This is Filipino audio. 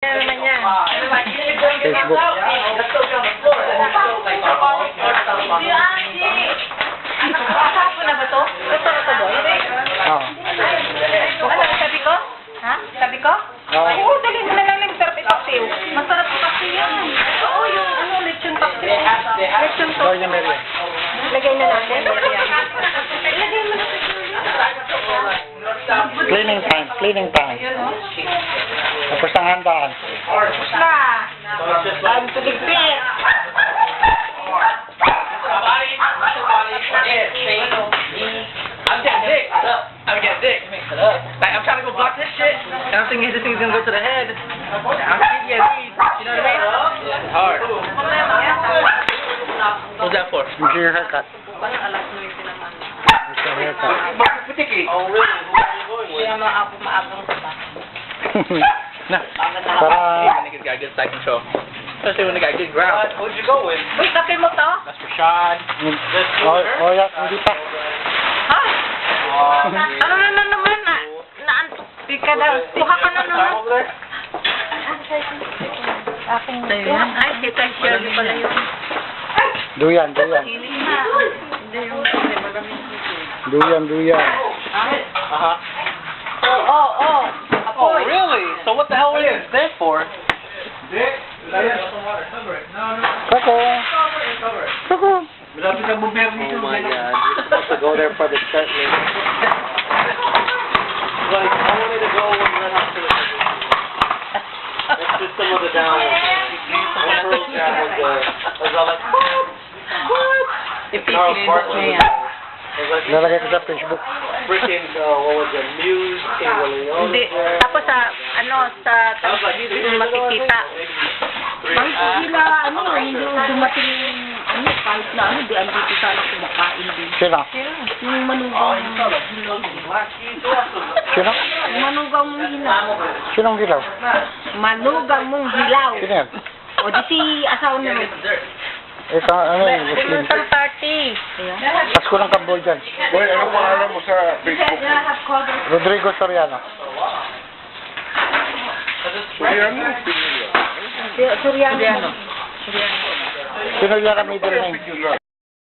Ano naman yan? Facebook. Kahapon na ba to? Ito na to, boy? Oo. Ano, sabi ko? Ha? Sabi ko? Oo. Oo, dali mo na lang ng sarap paksiw. Masarap po paksiw yan. Oo, yung ano, lechon paksiw. Lechon to. Gawin niya meron. Lagay na natin. Lagay mo na. Cleaning time. Cleaning time. Tapos ang handaan. Na! Time to ligpit! I'm getting dick. I'm getting dick. Like, I'm trying to go block this shit, and I'm thinking this thing's gonna go to the head. I'm thinking, yeah, these, you know what I mean? It's hard. What's that for? It's your haircut. It's your haircut. Oh, really? Kaya maabang sa Na. Para... Niggas got good side control. Especially when they got good ground. What'd you go with? Uy, sakay mo to? That's Rashad. Oh, yeah, hindi pa. Ha? Ano na naman na? Naantok. Ika daw. Kuha ka na naman. Aking yun. Ay, si Kay Shirley pala yun. Duyan, duyan. Duyan, duyan. Uh-huh. Oh. Oh, really? So what the hell are you there for? Kako. Kako. Oh my god. You're supposed to go there for the start link. Like, I wanted to go and run up to the... That's just some of the downloads. One girl chat was all like, what? Charles Barkley. Was like, Lalagay ko sa Facebook. freaking, what was it, Muse, King William. Hindi. Tapos sa, sa makikita. Kahit sila, hindi dumating kahit na di andito sana kumakain din. Sino? Yung manugang hilaw. Sino? Yung manugang mong hilaw. Sinong dilaw? Manugang mong hilaw. Sino yan? O di si asawa na rin. Ito, ano yun? Muslim. Pumuntan party. Pasko ng Kabul dyan. Boy, ano pangalan mo sa Facebook? Rodrigo Soriano. Suriano? Suryano. Sino yan ang middle name? Picture lang.